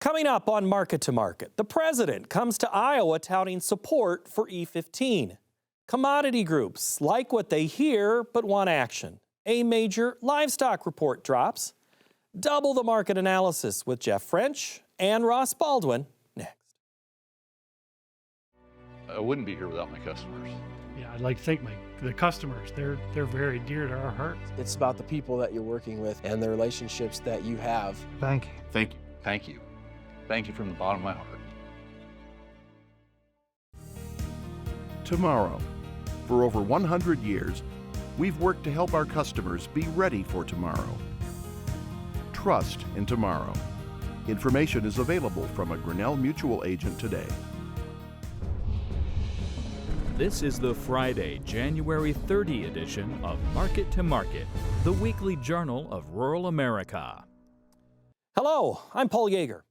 Coming up on Market to Market, the president comes to Iowa touting support for E15. Commodity groups like what they hear but want action. A major livestock report drops. Double the market analysis with Jeff French and Ross Baldwin next. I wouldn't be here without my customers. Yeah, I'd like to thank the customers. They're very dear to our hearts. It's about the people that you're working with and the relationships that you have. Thank you. Thank you. Thank you. Thank you from the bottom of my heart. Tomorrow. For over 100 years, we've worked to help our customers be ready for tomorrow. Trust in tomorrow. Information is available from a Grinnell Mutual agent today. This is the Friday, January 30 edition of Market to Market, the weekly journal of rural America. Hello, I'm Paul Yeager.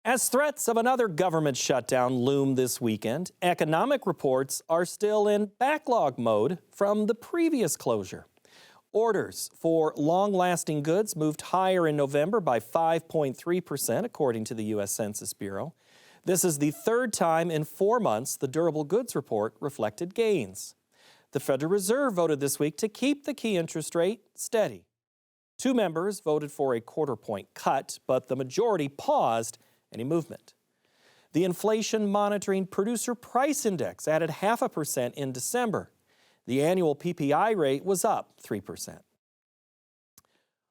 As threats of another government shutdown loom this weekend, economic reports are still in backlog mode from the previous closure. Orders for long-lasting goods moved higher in November by 5.3%, according to the U.S. Census Bureau. This is the third time in 4 months the durable goods report reflected gains. The Federal Reserve voted this week to keep the key interest rate steady. 2 members voted for a quarter-point cut, but the majority paused any movement. The Inflation Monitoring Producer Price Index added 0.5% in December. The annual PPI rate was up 3%.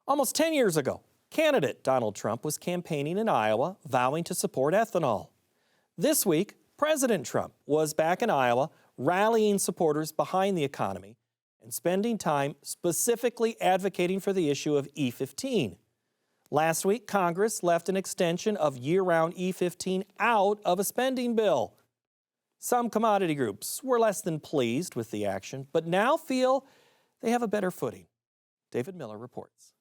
Almost 10 years ago, candidate Donald Trump was campaigning in Iowa, vowing to support ethanol. This week, President Trump was back in Iowa, rallying supporters behind the economy and spending time specifically advocating for the issue of E15. Last week, Congress left an extension of year-round E15 out of a spending bill. Some commodity groups were less than pleased with the action, but now feel they have a better footing. David Miller reports.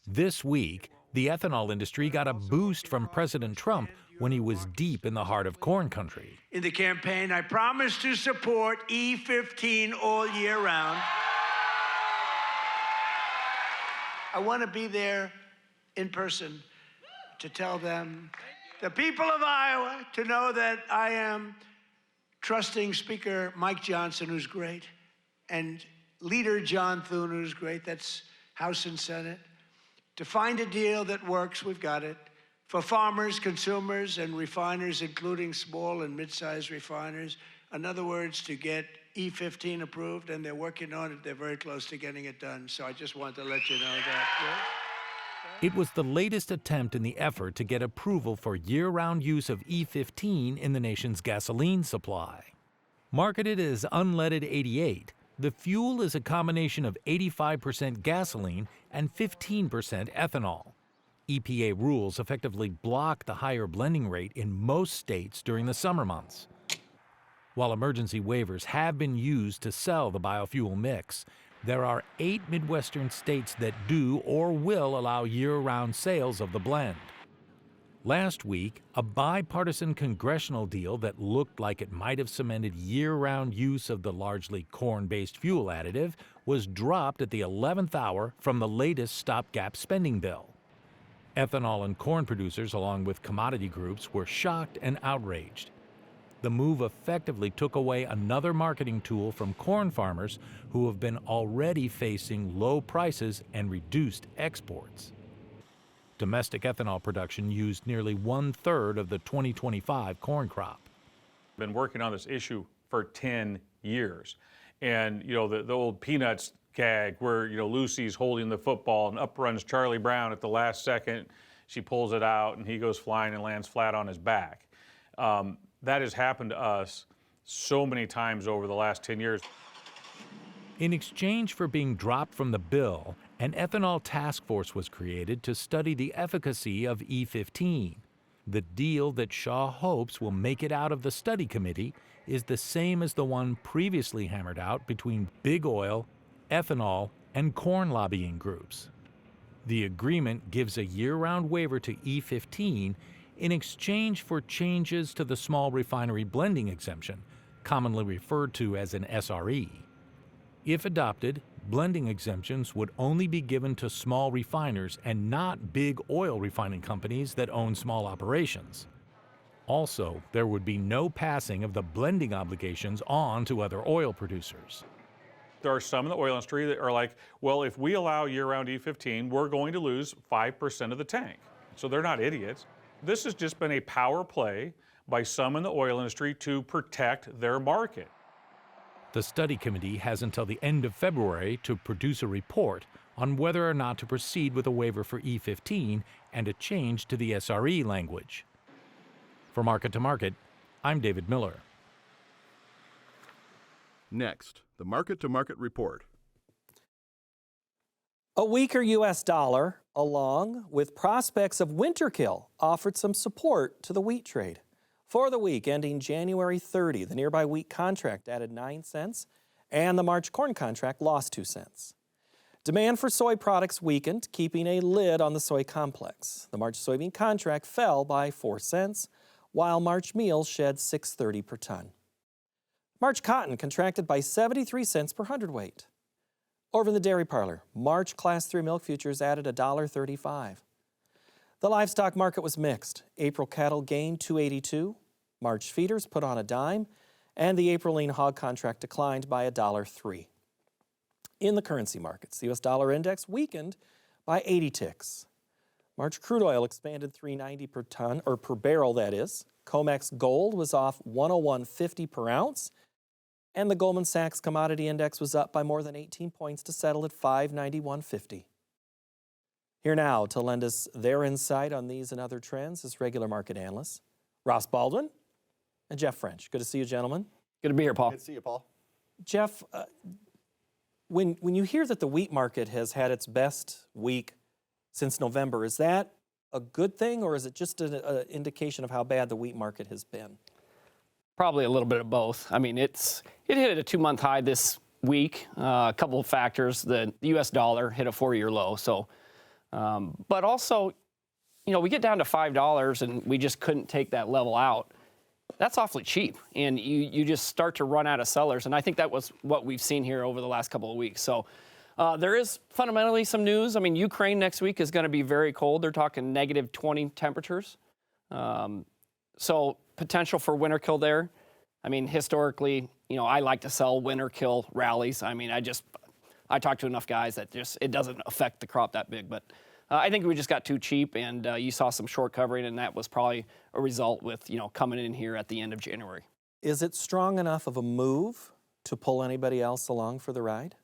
This week, the ethanol industry got a boost from President Trump when he was deep in the heart of corn country. In the campaign, I promised to support E15 all year round. I want to be there in person to tell them, the people of Iowa, to know that I am trusting Speaker Mike Johnson, who's great, and Leader John Thune, who's great, that's House and Senate, to find a deal that works. We've got it. For farmers, consumers, and refiners, including small and mid-sized refiners. In other words, to get E15 approved, and they're working on it. They're very close to getting it done. So I just wanted to let you know that. Yeah? It was the latest attempt in the effort to get approval for year-round use of E15 in the nation's gasoline supply. Marketed as unleaded 88, the fuel is a combination of 85% gasoline and 15% ethanol. EPA rules effectively block the higher blending rate in most states during the summer months. While emergency waivers have been used to sell the biofuel mix, there are 8 Midwestern states that do or will allow year-round sales of the blend. Last week, a bipartisan congressional deal that looked like it might have cemented year-round use of the largely corn-based fuel additive was dropped at the 11th hour from the latest stopgap spending bill. Ethanol and corn producers, along with commodity groups, were shocked and outraged. The move effectively took away another marketing tool from corn farmers who have been already facing low prices and reduced exports. Domestic ethanol production used nearly 1/3 of the 2025 corn crop. Been working on this issue for 10 years. And, the old Peanuts gag where, Lucy's holding the football and up runs Charlie Brown at the last second. She pulls it out and he goes flying and lands flat on his back. That has happened to us so many times over the last 10 years. In exchange for being dropped from the bill, an ethanol task force was created to study the efficacy of E15. The deal that Shaw hopes will make it out of the study committee is the same as the one previously hammered out between big oil, ethanol, and corn lobbying groups. The agreement gives a year-round waiver to E15 in exchange for changes to the small refinery blending exemption, commonly referred to as an SRE. If adopted, blending exemptions would only be given to small refiners and not big oil refining companies that own small operations. Also, there would be no passing of the blending obligations on to other oil producers. There are some in the oil industry that are like, well, if we allow year-round E15, we're going to lose 5% of the tank. So they're not idiots. This has just been a power play by some in the oil industry to protect their market. The study committee has until the end of February to produce a report on whether or not to proceed with a waiver for E15 and a change to the SRE language. For Market to Market, I'm David Miller. Next, the Market to Market report. A weaker U.S. dollar, along with prospects of winter kill, offered some support to the wheat trade. For the week ending January 30, the nearby wheat contract added 9 cents, and the March corn contract lost 2 cents. Demand for soy products weakened, keeping a lid on the soy complex. The March soybean contract fell by 4 cents, while March meal shed $6.30 per ton. March cotton contracted by 73 cents per hundredweight. Over in the dairy parlor, March Class 3 milk futures added $1.35. The livestock market was mixed. April cattle gained $2.82, March feeders put on a dime, and the April lean hog contract declined by $1.03. In the currency markets, the U.S. dollar index weakened by 80 ticks. March crude oil expanded $3.90 per ton, or per barrel that is. COMEX gold was off $101.50 per ounce, and the Goldman Sachs commodity index was up by more than 18 points to settle at $591.50. Here now to lend us their insight on these and other trends is regular market analysts Ross Baldwin and Jeff French. Good to see you, gentlemen. Good to be here, Paul. Good to see you, Paul. Jeff, when you hear that the wheat market has had its best week since November, is that a good thing, or is it just an indication of how bad the wheat market has been? Probably a little bit of both. I mean, it hit a 2-month high this week. A couple of factors. The U.S. dollar hit a 4-year low. So, but also, you know, we get down to $5 and we just couldn't take that level out. That's awfully cheap, and you just start to run out of sellers. And I think that was what we've seen here over the last couple of weeks. So there is fundamentally some news. I mean, Ukraine next week is going to be very cold. They're talking negative 20 temperatures. So potential for winter kill there. I mean, historically, you know, I like to sell winter kill rallies. I mean, I talk to enough guys that it doesn't affect the crop that big. But I think we just got too cheap, and you saw some short covering, and that was probably a result with, you know, coming in here at the end of January. Is it strong enough of a move to pull anybody else along for the ride?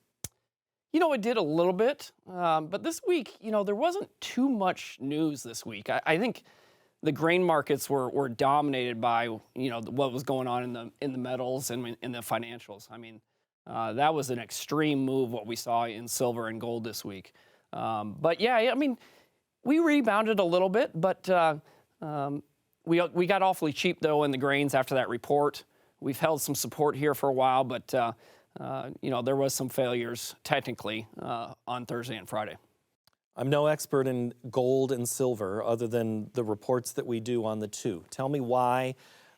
You know, it did a little bit, but this week, you know, there wasn't too much news this week. I think the grain markets were dominated by, you know, what was going on in the metals and in the financials. I mean, that was an extreme move, what we saw in silver and gold this week. But yeah, I mean, we rebounded a little bit, but we got awfully cheap, though, in the grains after that report. We've held some support here for a while, but, you know, there was some failures technically on Thursday and Friday. I'm no expert in gold and silver other than the reports that we do on the two. Tell me why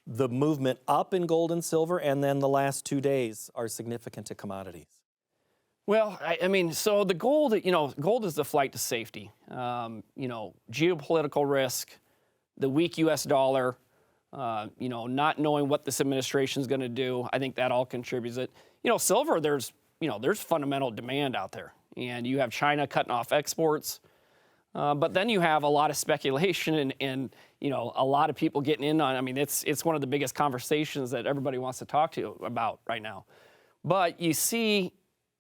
the movement up in gold and silver and then the last 2 days are significant to commodities. Well, I mean, so the gold, you know, gold is the flight to safety. You know, geopolitical risk, the weak U.S. dollar, you know, not knowing what this administration is going to do. I think that all contributes it. You know, silver, there's fundamental demand out there. And you have China cutting off exports. But then you have a lot of speculation and you know, a lot of people getting in on, I mean, it's one of the biggest conversations that everybody wants to talk to about right now. But you see,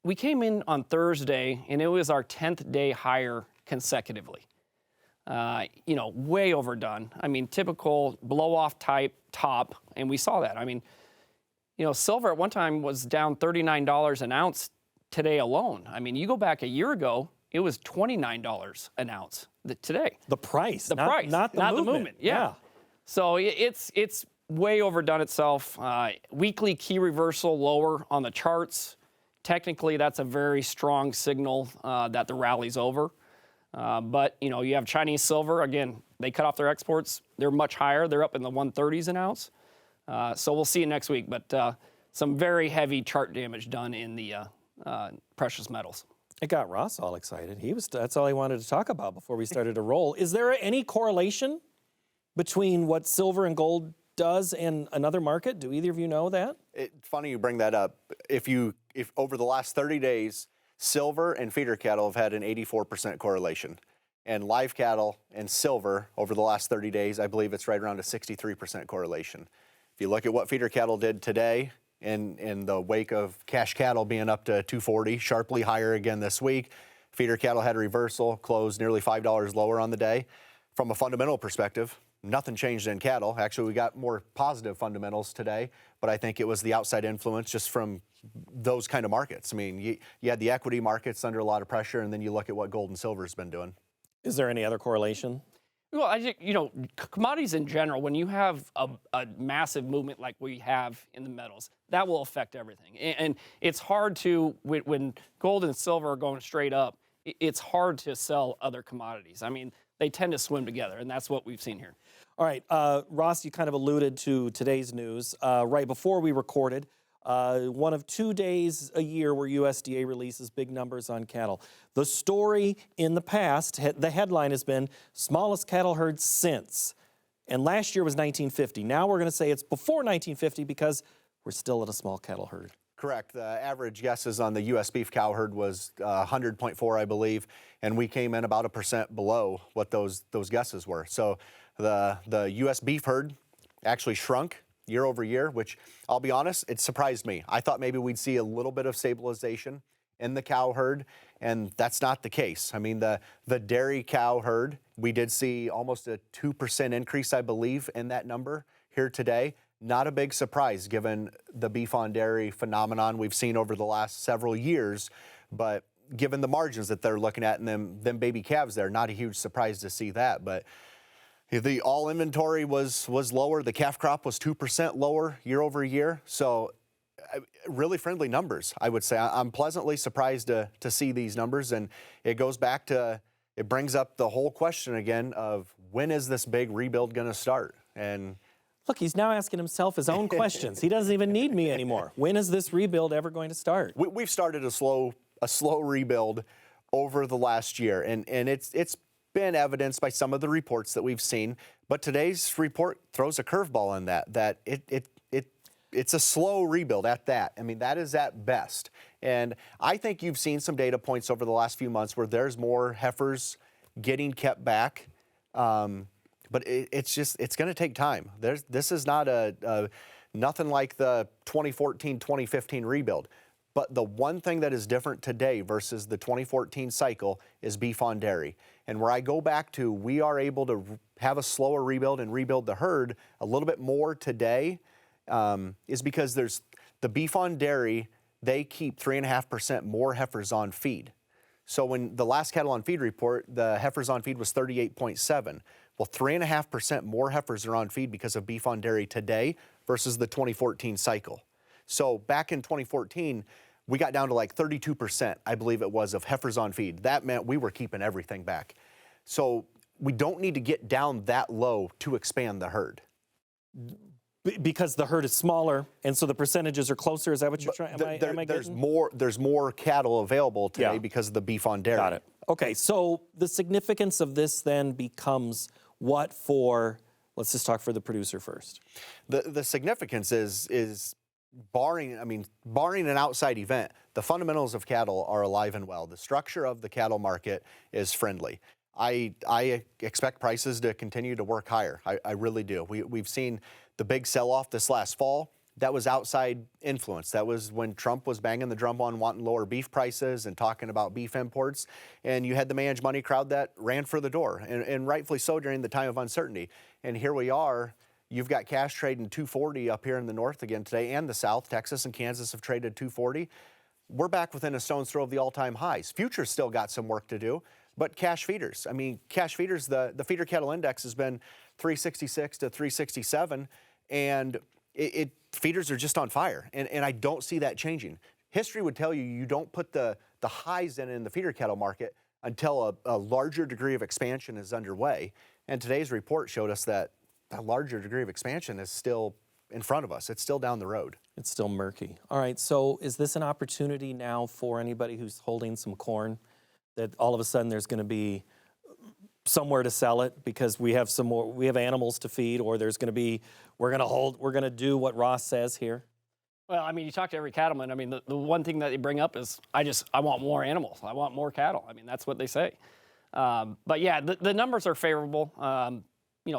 we came in on Thursday, and it was our 10th day higher consecutively. You know, way overdone. I mean, typical blow-off type top, and we saw that. I mean, you know, silver at one time was down $39 an ounce today alone. I mean, you go back a year ago, it was $29 an ounce today. The price, not the movement. Yeah. So it's way overdone itself. Weekly key reversal lower on the charts. Technically, that's a very strong signal that the rally's over. But, you know, you have Chinese silver. Again, they cut off their exports. They're much higher. They're up in the 130s an ounce. So we'll see you next week. But some very heavy chart damage done in the precious metals. It got Ross all excited. That's all he wanted to talk about before we started to roll. Is there any correlation between what silver and gold does and another market? Do either of you know that? It's funny you bring that up. If over the last 30 days, silver and feeder cattle have had an 84% correlation. And live cattle and silver over the last 30 days, I believe it's right around a 63% correlation. If you look at what feeder cattle did today, in the wake of cash cattle being up to 240, sharply higher again this week, feeder cattle had a reversal, closed nearly $5 lower on the day. From a fundamental perspective, nothing changed in cattle. Actually, we got more positive fundamentals today, but I think it was the outside influence just from those kind of markets. I mean, you had the equity markets under a lot of pressure, and then you look at what gold and silver has been doing. Is there any other correlation? Well, commodities in general, when you have a massive movement like we have in the metals, that will affect everything. And it's hard to, when gold and silver are going straight up, it's hard to sell other commodities. I mean, they tend to swim together, and that's what we've seen here. All right, Ross, you kind of alluded to today's news. Right before we recorded, one of 2 days a year where USDA releases big numbers on cattle. The story in the past, the headline has been smallest cattle herd since. And last year was 1950. Now we're going to say it's before 1950 because we're still at a small cattle herd. Correct. The average guesses on the U.S. beef cow herd was 100.4, I believe, and we came in about 1% below what those guesses were. So the U.S. beef herd actually shrunk year over year, which I'll be honest, it surprised me. I thought maybe we'd see a little bit of stabilization in the cow herd, and that's not the case. I mean, the dairy cow herd, we did see almost a 2% increase, I believe, in that number here today. Not a big surprise given the beef on dairy phenomenon we've seen over the last several years, but given the margins that they're looking at and them baby calves there, not a huge surprise to see that. But the all inventory was lower. The calf crop was 2% lower year over year. So really friendly numbers, I would say. I'm pleasantly surprised to see these numbers. And it goes back to, it brings up the whole question again of when is this big rebuild going to start? And look, he's now asking himself his own questions. He doesn't even need me anymore. When is this rebuild ever going to start? We've started a slow rebuild over the last year. And it's been evidenced by some of the reports that we've seen, but today's report throws a curveball on that it's a slow rebuild at that. I mean, that is at best. And I think you've seen some data points over the last few months where there's more heifers getting kept back, but it's going to take time. This is not nothing like the 2014, 2015 rebuild. But the one thing that is different today versus the 2014 cycle is beef on dairy. And where I go back to, we are able to have a slower rebuild and rebuild the herd a little bit more today is because there's the beef on dairy, they keep 3.5% more heifers on feed. So when the last cattle on feed report, the heifers on feed was 38.7. Well, 3.5% more heifers are on feed because of beef on dairy today versus the 2014 cycle. So back in 2014, we got down to like 32%, I believe it was, of heifers on feed. That meant we were keeping everything back. So we don't need to get down that low to expand the herd. Because the herd is smaller, and so the percentages are closer. Is that what you're trying? There's more cattle available today because of the beef on dairy. Got it. Okay, so the significance of this then becomes what for? Let's just talk for the producer first. The significance is barring an outside event, the fundamentals of cattle are alive and well. The structure of the cattle market is friendly. I expect prices to continue to work higher. I really do. We've seen the big sell-off this last fall. That was outside influence. That was when Trump was banging the drum on wanting lower beef prices and talking about beef imports. And you had the managed money crowd that ran for the door, and rightfully so during the time of uncertainty. And here we are. You've got cash trading 240 up here in the north again today, and the south. Texas and Kansas have traded 240. We're back within a stone's throw of the all-time highs. Futures still got some work to do, but cash feeders. I mean, cash feeders, the feeder cattle index has been 366 to 367, and feeders are just on fire, and I don't see that changing. History would tell you don't put the highs in the feeder cattle market until a larger degree of expansion is underway, and today's report showed us that a larger degree of expansion is still in front of us. It's still down the road. It's still murky. All right, so is this an opportunity now for anybody who's holding some corn that all of a sudden there's going to be somewhere to sell it because we have animals to feed, or there's going to be, we're going to do what Ross says here? Well, I mean, you talk to every cattleman. I mean, the one thing that they bring up is, I want more animals. I want more cattle. I mean, that's what they say. But yeah, the numbers are favorable.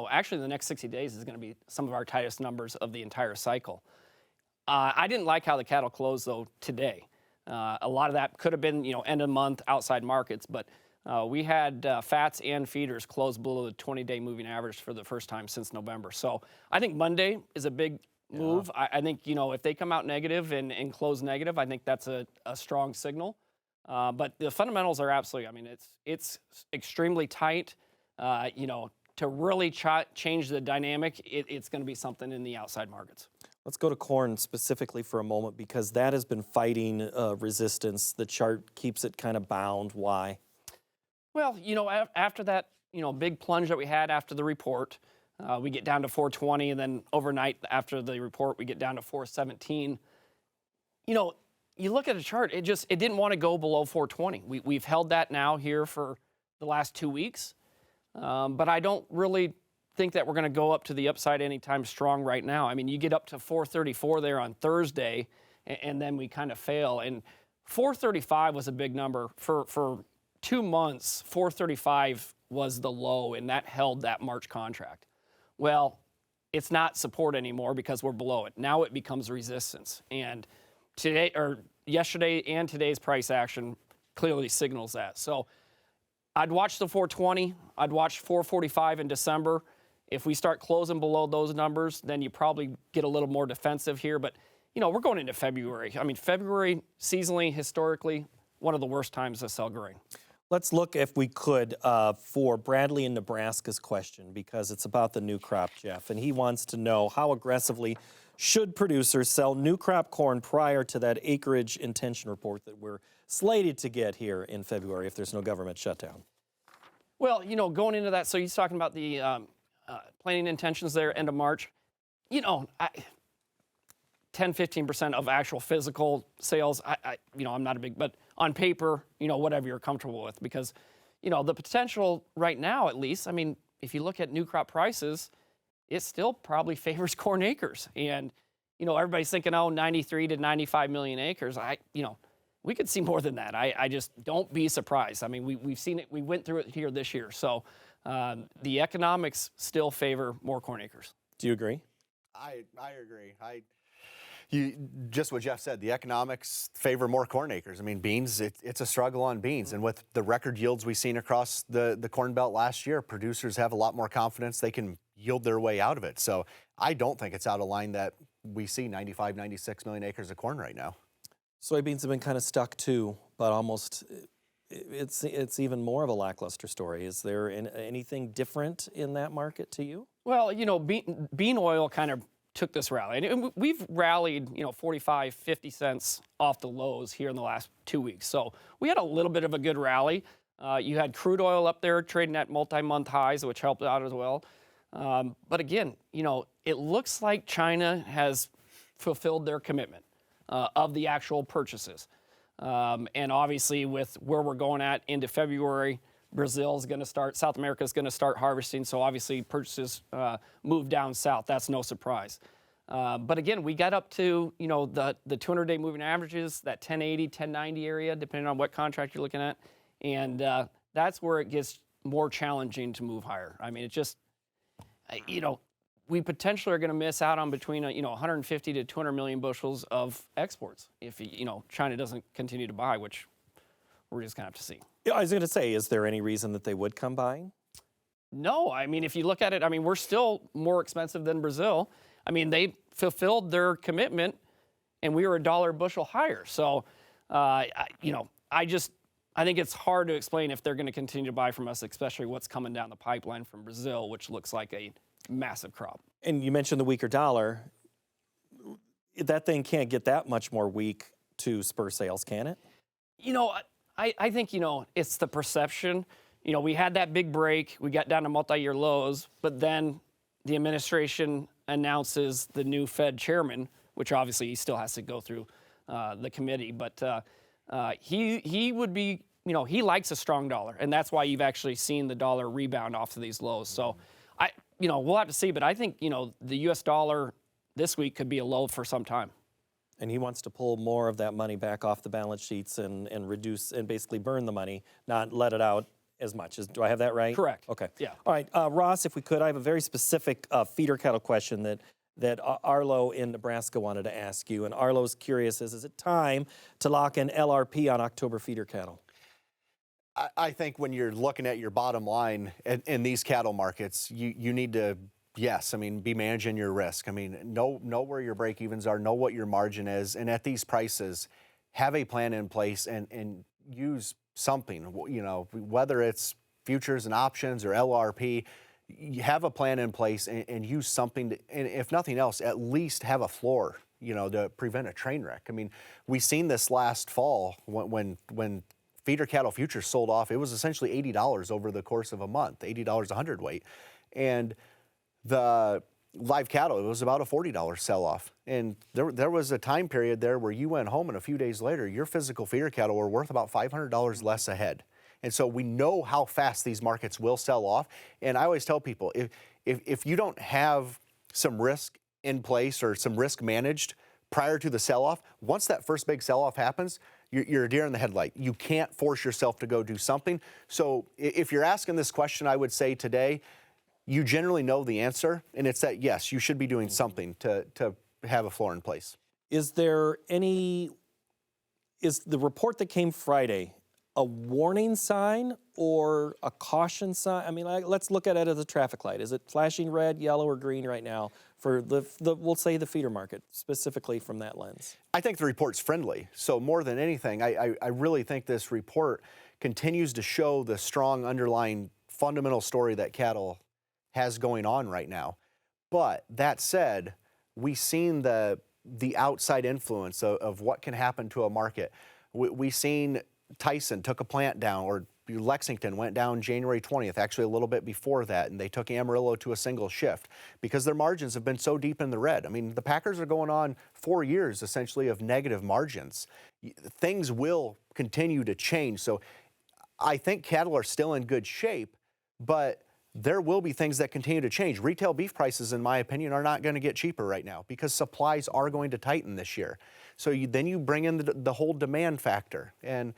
Actually the next 60 days is going to be some of our tightest numbers of the entire cycle. I didn't like how the cattle closed though today. A lot of that could have been, end of month outside markets, but we had fats and feeders close below the 20-day moving average for the first time since November. So I think Monday is a big move. I think, if they come out negative and close negative, I think that's a strong signal. But the fundamentals are absolutely, I mean, it's extremely tight. To really change the dynamic, it's going to be something in the outside markets. Let's go to corn specifically for a moment because that has been fighting resistance. The chart keeps it kind of bound. Why? Well, after that, big plunge that we had after the report, we get down to 420, and then overnight after the report, we get down to 417. You look at the chart, it didn't want to go below 420. We've held that now here for the last 2 weeks, but I don't really think that we're going to go up to the upside anytime strong right now. I mean, you get up to 434 there on Thursday, and then we kind of fail. And 435 was a big number. For 2 months, 435 was the low, and that held that March contract. Well, it's not support anymore because we're below it. Now it becomes resistance. And yesterday and today's price action clearly signals that. So I'd watch the 420. I'd watch 445 in December. If we start closing below those numbers, then you probably get a little more defensive here. But, we're going into February. I mean, February, seasonally, historically, one of the worst times to sell grain. Let's look, if we could, for Bradley in Nebraska's question, because it's about the new crop, Jeff. And he wants to know, how aggressively should producers sell new crop corn prior to that acreage intention report that we're slated to get here in February if there's no government shutdown? Well, going into that, so he's talking about the planting intentions there, end of March. 10-15% of actual physical sales, I'm not a big, but on paper, whatever you're comfortable with, because, the potential right now, at least, I mean, if you look at new crop prices, it still probably favors corn acres. And, everybody's thinking, 93 to 95 million acres. We could see more than that. I just don't be surprised. I mean, we've seen it. We went through it here this year. So the economics still favor more corn acres. Do you agree? I agree. Just what Jeff said, the economics favor more corn acres. I mean, beans, it's a struggle on beans. And with the record yields we've seen across the Corn Belt last year, producers have a lot more confidence they can yield their way out of it. So I don't think it's out of line that we see 95, 96 million acres of corn right now. Soybeans have been kind of stuck too, but almost it's even more of a lackluster story. Is there anything different in that market to you? Well, bean oil kind of took this rally. And we've rallied, 45, 50 cents off the lows here in the last 2 weeks. So we had a little bit of a good rally. You had crude oil up there trading at multi-month highs, which helped out as well. But again, it looks like China has fulfilled their commitment of the actual purchases. And obviously with where we're going at into February, Brazil is going to start, South America is going to start harvesting, so obviously purchases move down south. That's no surprise. But again, we got up to, the 200-day moving averages, that 1080, 1090 area, depending on what contract you're looking at. And that's where it gets more challenging to move higher. I mean, it just, we potentially are going to miss out on between, 150 to 200 million bushels of exports if, China doesn't continue to buy, which we're just going to have to see. Yeah, I was going to say, is there any reason that they would come buying? No, I mean, if you look at it, I mean, we're still more expensive than Brazil. I mean, they fulfilled their commitment, and we were $1 a bushel higher. So, I think it's hard to explain if they're going to continue to buy from us, especially what's coming down the pipeline from Brazil, which looks like a massive crop. And you mentioned the weaker dollar. That thing can't get that much more weak to spur sales, can it? I think, it's the perception. We had that big break. We got down to multi-year lows, but then the administration announces the new Fed chairman, which obviously he still has to go through the committee, but he would be, he likes a strong dollar, and that's why you've actually seen the dollar rebound off of these lows. So we'll have to see, but I think, the U.S. dollar this week could be a low for some time. And he wants to pull more of that money back off the balance sheets and reduce and basically burn the money, not let it out as much. Do I have that right? Correct. Okay. Yeah. All right, Ross, if we could, I have a very specific feeder cattle question that Arlo in Nebraska wanted to ask you. And Arlo's curious, is it time to lock in LRP on October feeder cattle? I think when you're looking at your bottom line in these cattle markets, you need to, be managing your risk. Know where your break evens are, know what your margin is, and at these prices, have a plan in place and use something, whether it's futures and options or LRP, you have a plan in place and use something, and if nothing else, at least have a floor, to prevent a train wreck. We've seen this last fall when feeder cattle futures sold off. It was essentially $80 over the course of a month, $80 a hundredweight. And the live cattle, it was about a $40 sell-off. And there was a time period there where you went home and a few days later, your physical feeder cattle were worth about $500 less a head. And so we know how fast these markets will sell off. And I always tell people, if you don't have some risk in place or some risk managed prior to the sell-off, once that first big sell-off happens, you're a deer in the headlight. You can't force yourself to go do something. So if you're asking this question, I would say today, you generally know the answer, and it's that, yes, you should be doing something to have a floor in place. Is the report that came Friday a warning sign or a caution sign? Let's look at it as a traffic light. Is it flashing red, yellow, or green right now for we'll say the feeder market, specifically from that lens? I think the report's friendly. So more than anything, I really think this report continues to show the strong underlying fundamental story that cattle has going on right now. But that said, we've seen the outside influence of what can happen to a market. We've seen Tyson took a plant down, or Lexington went down January 20th, actually a little bit before that, and they took Amarillo to a single shift because their margins have been so deep in the red. The Packers are going on 4 years essentially of negative margins. Things will continue to change. So I think cattle are still in good shape, but there will be things that continue to change. Retail beef prices, in my opinion, are not going to get cheaper right now because supplies are going to tighten this year. So then you bring in the whole demand factor, and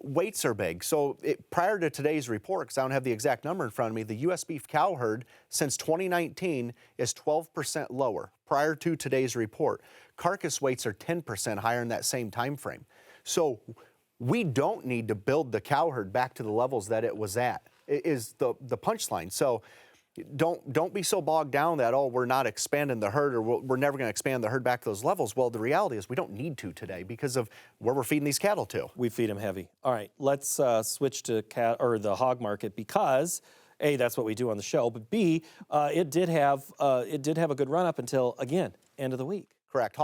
weights are big. So prior to today's report, because I don't have the exact number in front of me, the U.S. beef cow herd since 2019 is 12% lower prior to today's report. Carcass weights are 10% higher in that same time frame. So we don't need to build the cow herd back to the levels that it was at, is the punchline. So don't be so bogged down that, we're not expanding the herd, or we're never going to expand the herd back to those levels. Well, the reality is we don't need to today because of where we're feeding these cattle to. We feed them heavy. All right, let's switch to the hog market because A, that's what we do on the show, but B, it did have a good run up until, again, end of the week. Correct.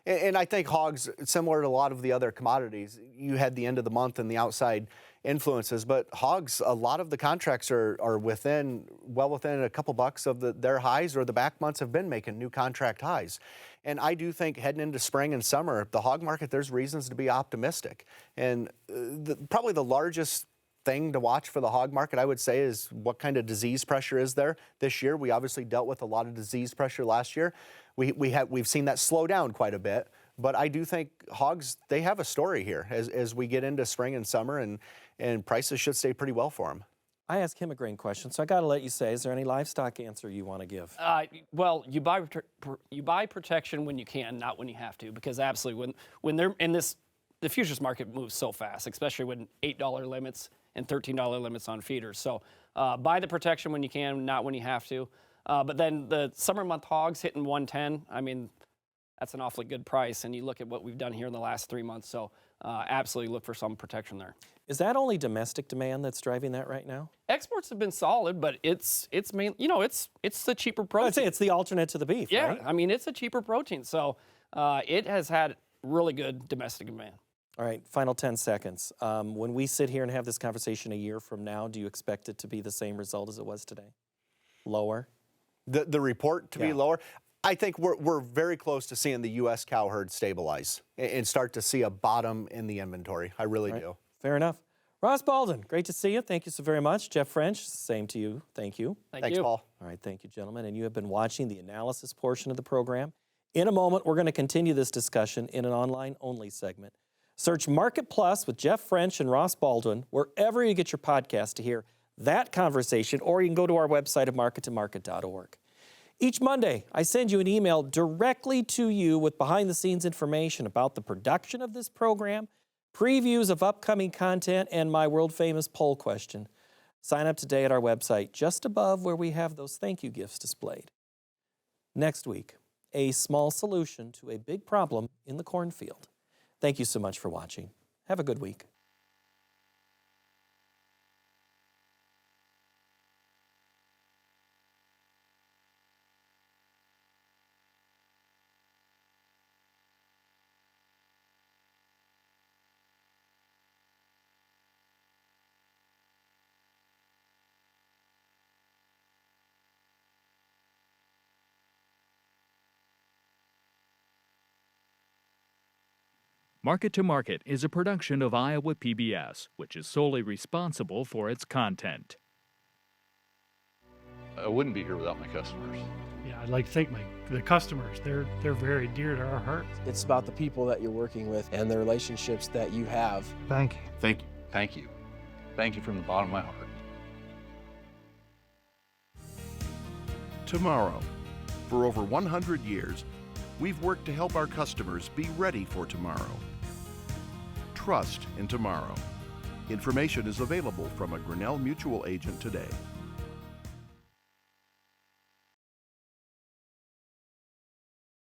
And I think hogs, similar to a lot of the other commodities, you had the end of the month and the outside influences, but hogs, a lot of the contracts are well within a couple bucks of their highs, or the back months have been making new contract highs. And I do think heading into spring and summer, the hog market, there's reasons to be optimistic. And probably the largest thing to watch for the hog market, I would say, is what kind of disease pressure is there this year. We obviously dealt with a lot of disease pressure last year. We've seen that slow down quite a bit, but I do think hogs, they have a story here as we get into spring and summer, and prices should stay pretty well for them. I asked him a grain question, so I got to let you say, is there any livestock answer you want to give? Well, you buy protection when you can, not when you have to, because absolutely when they're in this, the futures market moves so fast, especially with $8 limits and $13 limits on feeders. So buy the protection when you can, not when you have to. But then the summer month hogs hitting 110, that's an awfully good price. And you look at what we've done here in the last 3 months. So absolutely look for some protection there. Is that only domestic demand that's driving that right now? Exports have been solid, but it's mainly, it's the cheaper protein. I'd say it's the alternate to the beef, yeah, right? It's a cheaper protein. So it has had really good domestic demand. All right, final 10 seconds. When we sit here and have this conversation a year from now, do you expect it to be the same result as it was today? Lower? The report to be lower? I think we're very close to seeing the U.S. cow herd stabilize and start to see a bottom in the inventory. I really do. Fair enough. Ross Baldwin, great to see you. Thank you so very much. Jeff French, same to you. Thank you. Thanks, Paul. All right, thank you, gentlemen. And you have been watching the analysis portion of the program. In a moment, we're going to continue this discussion in an online-only segment. Search Market Plus with Jeff French and Ross Baldwin wherever you get your podcast to hear that conversation, or you can go to our website at markettomarket.org. Each Monday, I send you an email directly to you with behind-the-scenes information about the production of this program, previews of upcoming content, and my world-famous poll question. Sign up today at our website, just above where we have those thank you gifts displayed. Next week, a small solution to a big problem in the cornfield. Thank you so much for watching. Have a good week. Market to Market is a production of Iowa PBS, which is solely responsible for its content. I wouldn't be here without my customers. Yeah, I'd like to thank the customers. They're very dear to our hearts. It's about the people that you're working with and the relationships that you have. Thank you. Thank you. Thank you. Thank you from the bottom of my heart. Tomorrow. For over 100 years, we've worked to help our customers be ready for tomorrow. Trust in tomorrow. Information is available from a Grinnell Mutual agent today.